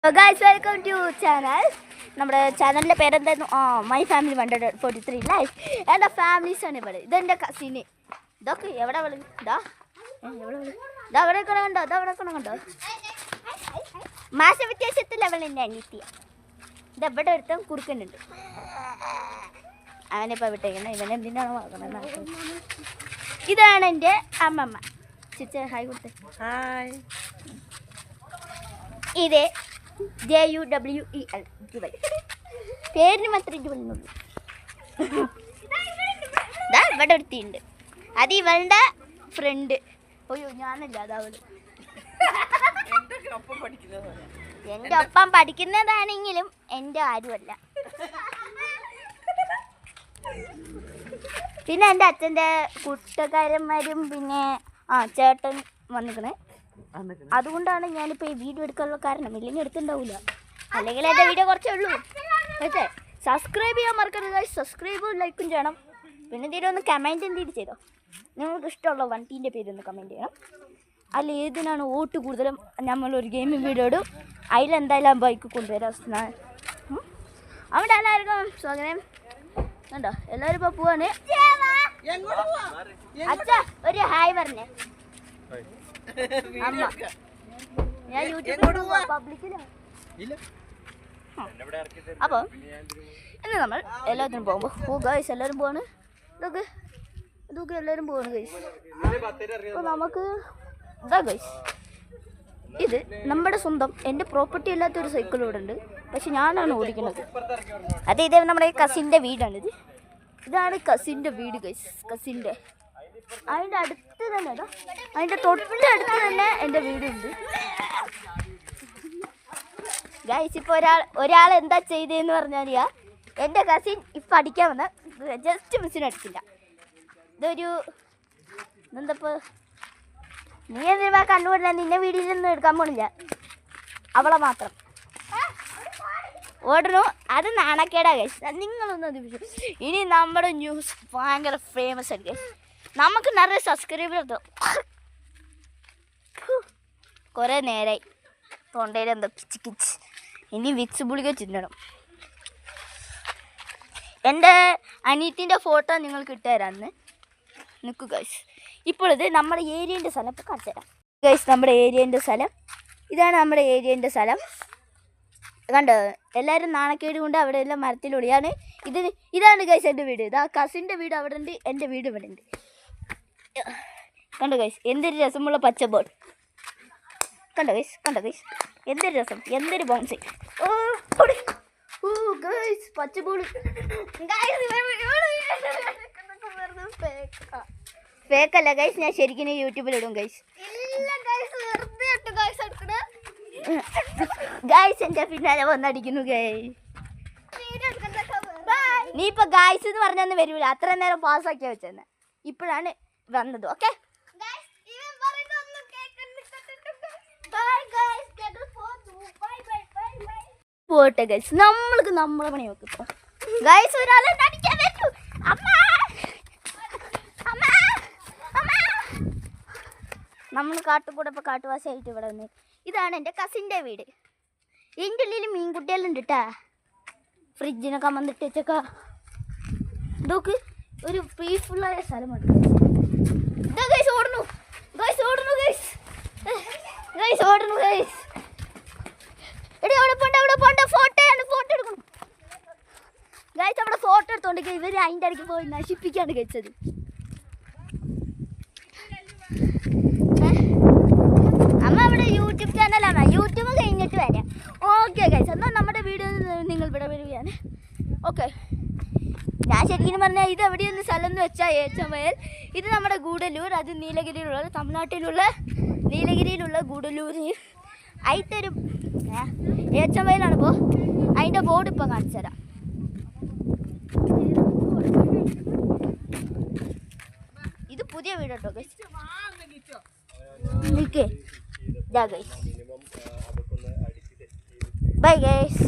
Guys welcome to channel. നമ്മുടെ ചാനലിൻ്റെ പേരെന്തായിരുന്നു? My family 143 life. എൻ്റെ ഫാമിലീസാണ് ഇവിടെ. ഇതെൻ്റെ കസിന്. ഇതൊക്കെ എവിടെ വിളി ഇതാ അവിടെ കണ്ടോ, ഇതവിടെ കണ്ടോ. മാസ വ്യത്യാസത്തിൽ അവളെൻ്റെ അനിയത്തിയ. ഇതെവിടെ ഒരുത്തം കുറുക്കുന്നുണ്ട്. അവനിപ്പോൾ വിട്ടേക്കണം. ഇവനെന്തിനാണ് വാങ്ങുന്നത്? ഇതാണ് എൻ്റെ അമ്മമ്മ. ചിച്ച ഹായ് കൊടുത്തേ. ഹായ്. ഇത് JUWEL ജുവൽ. പേരിന് മാത്രമേ ജുവലിനുള്ളൂ. ഇവിടെ ഒരുത്തിയുണ്ട്. അത് ഇവളുടെ ഫ്രണ്ട്. അയ്യോ ഞാനല്ല, അതവള് എൻ്റെ ഒപ്പം പഠിക്കുന്നതാണെങ്കിലും എൻ്റെ ആരുമല്ല. പിന്നെ എൻ്റെ അച്ഛൻ്റെ കൂട്ടുകാരന്മാരും പിന്നെ ചേട്ടൻ വന്നിക്കണേ. അതുകൊണ്ടാണ് ഞാനിപ്പോൾ ഈ വീഡിയോ എടുക്കാനുള്ള കാരണം. ഇല്ലെങ്കിൽ എടുത്തുണ്ടാവില്ല. അല്ലെങ്കിൽ എൻ്റെ വീഡിയോ കുറച്ചേ ഉള്ളൂ. പക്ഷേ സബ്സ്ക്രൈബ് ചെയ്യാൻ മറക്കരുത്. സബ്സ്ക്രൈബും ലൈക്കും ചെയ്യണം. പിന്നെ എന്തെങ്കിലും ഒന്ന് കമൻറ്റ് എന്തെങ്കിലും ചെയ്തോ. നിങ്ങൾക്ക് ഇഷ്ടമുള്ള വണ്ടീൻ്റെ പേരൊന്ന് കമൻറ്റ് ചെയ്യണം. അതിൽ ഏതിനാണ് വോട്ട് കൂടുതലും നമ്മളൊരു ഗെയിമിംഗ് വീഡിയോ ഇടും. അതിലെന്തായാലും ബൈക്ക് കൊണ്ടുവരാം. അവിടെ എല്ലാവർക്കും സ്വാഗതം. കണ്ടോ എല്ലാവരും ഇപ്പോൾ പോവാണ്. അച്ഛാ ഒരു ഹായ് പറഞ്ഞേ. അമ്മ ഞാൻ യൂട്യൂബിൽ പബ്ലിക്കിലാണ്. അപ്പോൾ ഇന്ന് നമ്മൾ എല്ലാത്തിനും പോകുമ്പോൾ ഗൈസ് എല്ലാവരും പോവാണ്. ഇതൊക്കെ എല്ലാവരും പോവാണ് ഗൈസ്. അപ്പോൾ നമുക്ക് ഇതാ ഗൈസ്, ഇത് നമ്മുടെ സ്വന്തം എൻ്റെ പ്രോപ്പർട്ടി അല്ലാത്തൊരു സൈക്കിൾ ഇവിടെ ഉണ്ട്. പക്ഷെ ഞാനാണ് ഓടിക്കുന്നത്. ഇത് നമ്മുടെ കസിൻ്റെ വീടാണിത്. ഇതാണ് കസിൻ്റെ വീട് ഗൈസ്. കസിൻ്റെ അതിൻ്റെ അടുത്ത് തന്നെ അതിൻ്റെ തൊട്ടടുത്ത് തന്നെ എൻ്റെ വീടുണ്ട് ഗൈസ്. ഇപ്പോൾ ഒരാൾ എന്താ ചെയ്തതെന്ന് പറഞ്ഞാൽ എൻ്റെ കസിൻ ഇപ്പം അടിക്കാൻ വന്ന ജസ്റ്റ് മിസ്സിന് അടിച്ചില്ല. ഇതൊരു എന്തപ്പോൾ നീ എന്തിനാ കണ്ടുപിടില്ല. നിന്നെ വീഡിയോയിലൊന്നും എടുക്കാൻ പോണില്ല. അവളെ മാത്രം ഓടണു. അത് നാണക്കേടാ ഗൈസ്. നിങ്ങളൊന്നും വിശ്വസിച്ചു. ഇനി നമ്മുടെ ന്യൂസ് ഭയങ്കര ഫേമസ് ആണ് ഗൈസ്. നമുക്ക് നിറയെ സബ്സ്ക്രൈബർ എത്തും. കുറേ നേരമായി തൊണ്ടയിൽ എന്താ പിച്ച് കിച്ച്. ഇനി വിക്സ് ഗുളിക ചിന്തണം. എൻ്റെ അനിയത്തിൻ്റെ ഫോട്ടോ നിങ്ങൾക്ക് ഇട്ടുതരാമെന്ന് നിൽക്കൂ ഗൈസ്. ഇപ്പോൾ ഇത് നമ്മുടെ ഏരിയൻ്റെ സ്ഥലം ഇപ്പോൾ കാണിച്ചു തരാം ഗൈസ്. നമ്മുടെ ഏരിയൻ്റെ സ്ഥലം ഇതാണ്. നമ്മുടെ ഏരിയൻ്റെ സ്ഥലം കണ്ടോ. എല്ലാവരും നാണക്കേട് കൊണ്ട് അവിടെ എല്ലാം മരത്തിലൊളിയാണ്. ഇതാണ് ഗൈസ് എൻ്റെ വീട്. ഇതാ കസിൻ്റെ വീട് അവിടെ ഉണ്ട്. എൻ്റെ വീട് ഇവിടെ ഉണ്ട്. കണ്ടോ ഗൈസ് എന്തൊരു രസമുള്ള പച്ച ബോൾ. കണ്ടോ ഗൈസ് എന്തൊരു രസം, എന്തൊരു ബൗൺസ്. ഗൈസ് പച്ച ബോൾ ഫേക്കല്ല ഗൈസ്. ഞാൻ ശരിക്കും യൂട്യൂബിലിടും ഗൈസ്. ഗൈസ് എൻ്റെ പിന്നാലെ വന്നടിക്കുന്നു ഗൈസ്. നീ ഇപ്പൊ ഗൈസ് എന്ന് പറഞ്ഞൊന്നും വരൂല. അത്ര നേരം പാസ്സാക്കിയാ വെച്ചെന്ന് ഇപ്പോഴാണ് വന്നത്. ഓക്കെ പോട്ടെ ഗൈസ്. നമ്മൾക്ക് നമ്മളെ പണി നോക്കും. ഇപ്പോൾ ഗൈസ് ഒരാളെ അടിക്കാൻ പറ്റൂ. നമ്മൾ കാട്ടുകൂടെ ഇപ്പോൾ കാട്ടുവാസിയായിട്ട് ഇവിടെ വന്ന്. ഇതാണ് എൻ്റെ കസിൻ്റെ വീട്. ഇതിൻ്റെ ഉള്ളിൽ മീൻകുട്ടികളുണ്ട് കേട്ടാ. ഫ്രിഡ്ജിനൊക്കെ വന്നിട്ട് വെച്ചേക്കാ. ഇതൊക്കെ ഒരു പീസ്ഫുള്ളായ സ്ഥലമാണ്. ഇതാ ഗൈസ് ഓടുന്നു ഗൈസ്. എടി അവിടെ പോണ്ട ഫോട്ടോ എടുക്കണം ഗൈസ്. അവിടെ ഫോട്ടോ എടുത്തോണ്ട് ഇവർ അതിൻ്റെ ഇടയ്ക്ക് പോയി നശിപ്പിക്കാണ് കഴിച്ചത്. അമ്മ അവിടെ യൂട്യൂബ് ചാനലാണ്. യൂട്യൂബ് കഴിഞ്ഞിട്ട് വരാം. ഓക്കെ ഗൈസ്, എന്നാൽ നമ്മുടെ വീഡിയോ നിങ്ങൾ ഇവിടെ വരികയാണ്. ഓക്കെ ഞാൻ ശരിക്കും പറഞ്ഞാൽ ഇത് എവിടെയൊന്ന് സ്ഥലം എന്ന് വെച്ചാൽ ഏച്ചമയൽ. ഇത് നമ്മുടെ ഗൂഡല്ലൂർ. അത് നീലഗിരിയിലുള്ള തമിഴ്നാട്ടിലുള്ള നീലഗിരിയിലുള്ള ഗൂഡല്ലൂർ. അതിൻ്റെ ഏച്ചമയലാണ്. ഇപ്പോൾ അതിൻ്റെ ബോർഡ് ഇപ്പോൾ കാണിച്ചു തരാം. ഇത് പുതിയ വീട് കേട്ടോ ഗൈസ്. നിൽക്കേ ഗൈസ്. Bye guys.